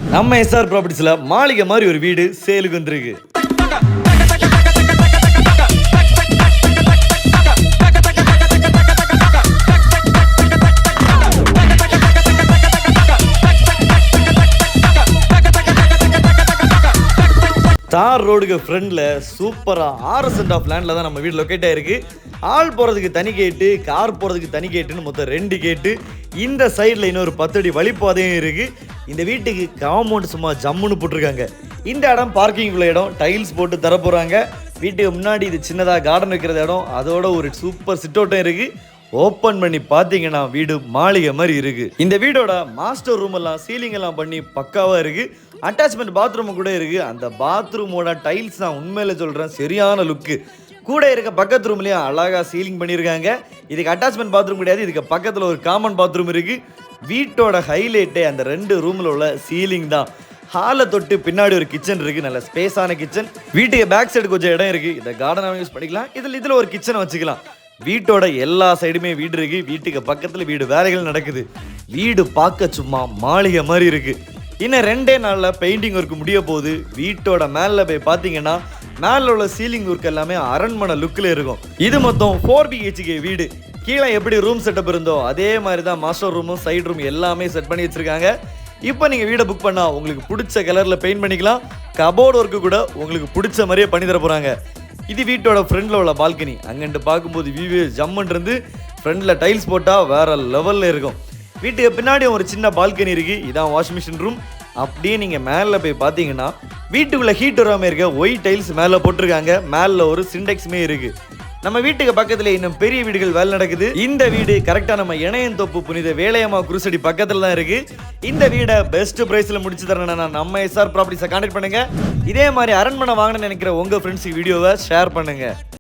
நம்ம எஸ்ஆர் ப்ராப்பர்ட்டிஸ்ல மாளிகை மாதிரி ஒரு வீடு சேலுக்கு வந்திருக்கு. தார் ரோடுக்கு ஃப்ரண்ட்ல சூப்பரா 6 சென்ட் ஆஃப் லேண்ட்ல தான் நம்ம வீடு லொக்கேட் ஆயிருக்கு. ஆள் போறதுக்கு தனி கேட்டு, கார் போறதுக்கு தனி கேட்டுன்னு மொத்தம் 2 கேட்டு. இந்த சைடில் இன்னொரு 10 அடி வழிப்பாதையும் இருக்கு. இந்த வீட்டுக்கு காம்பவுண்ட் சும்மா ஜம்முன்னு போட்டிருக்காங்க. இந்த இடம் பார்க்கிங் உள்ள இடம், டைல்ஸ் போட்டு தர போறாங்க. வீட்டுக்கு முன்னாடி இது சின்னதாக கார்டன் வைக்கிறது இடம், அதோட ஒரு சூப்பர் சிட் அவுட்டும் இருக்கு. ஓப்பன் பண்ணி பார்த்தீங்கன்னா வீடு மாளிகை மாதிரி இருக்கு. இந்த வீடோட மாஸ்டர் ரூம் எல்லாம் சீலிங் எல்லாம் பண்ணி பக்காவா இருக்கு. அட்டாச்மெண்ட் பாத்ரூம் கூட இருக்கு. அந்த பாத்ரூமோட டைல்ஸ் நான் உண்மையில சொல்றேன், சரியான லுக்கு. கூட இருக்க பக்கத்து ரூம்லயும் அழகா சீலிங் பண்ணியிருக்காங்க. இதுக்கு அட்டாச்மெண்ட் பாத்ரூம் கிடையாது, இதுக்கு பக்கத்தில் ஒரு காமன் பாத்ரூம் இருக்கு. வீட்டோட ஹைலைட்டே அந்த 2 ரூம்ல உள்ள சீலிங் தான். ஹாலை தொட்டு பின்னாடி ஒரு கிச்சன் இருக்கு, நல்ல ஸ்பேஸான கிச்சன். வீட்டுக்கு பேக் சைடு கொஞ்சம் இடம் இருக்கு, இதை கார்டனாக யூஸ் பண்ணிக்கலாம். இதுல ஒரு கிச்சனை வச்சுக்கலாம். வீட்டோட எல்லா சைடுமே வீடு இருக்கு. வீட்டுக்கு பக்கத்துல வீடு வேலைகள் நடக்குது. வீடு பார்க்க சும்மா மாளிகை மாதிரி இருக்கு. இன்னும் 2 நாள்ல பெயிண்டிங் ஒர்க் முடிய போகுது. வீட்டோட மேல போய் பாத்தீங்கன்னா மேல உள்ள சீலிங் ஒர்க் எல்லாமே அரண்மனை லுக்ல இருக்கும். இது மொத்தம் 4 BHK வீடு. கீழே எப்படி ரூம் செட்டப் இருந்தோ அதே மாதிரி தான் மாஸ்டர் ரூமும் சைடு ரூம் எல்லாமே செட் பண்ணி வச்சிருக்காங்க. இப்போ நீங்க வீடை புக் பண்ணா உங்களுக்கு பிடிச்ச கலர்ல பெயிண்ட் பண்ணிக்கலாம். கபோர்டு ஒர்க்கு கூட உங்களுக்கு பிடிச்ச மாதிரியே பண்ணி தர போறாங்க. இது வீட்டோட ஃப்ரண்ட்ல உள்ள பால்கனி. அங்கிட்டு பார்க்கும்போது வியூவே ஜம்முன்னு இருந்து ஃப்ரண்ட்ல டைல்ஸ் போட்டா வேற லெவல்ல இருக்கும். வீட்டுக்கு பின்னாடி ஒரு சின்ன பால்கனி இருக்கு. இதான் வாஷிங் மிஷின் ரூம். அப்படியே நீங்க மேல போய் பாத்தீங்கன்னா வீட்டுக்குள்ள ஹீட் வராம இருக்க ஒயிட் டைல்ஸ் மேல போட்டிருக்காங்க. மேல ஒரு சிண்டெக்ஸ்மே இருக்கு. நம்ம வீட்டுக்கு பக்கத்துல இன்னும் பெரிய வீடுகள் வேலை நடக்குது. இந்த வீடு கரெக்டா நம்ம இணையந்தோப்பு புனித வேலையம்மா குருசடி பக்கத்துல தான் இருக்கு. இந்த வீடை பெஸ்ட் பிரைஸ்ல முடிச்சு தரணும்னா நம்ம எஸ்ஆர் ப்ராப்பர்ட்டிஸை கான்டாக்ட் பண்ணுங்க. இதே மாதிரி அரண்மனை வாங்கணும்னு நினைக்கிற உங்க ஃப்ரெண்ட்ஸுக்கு வீடியோவை ஷேர் பண்ணுங்க.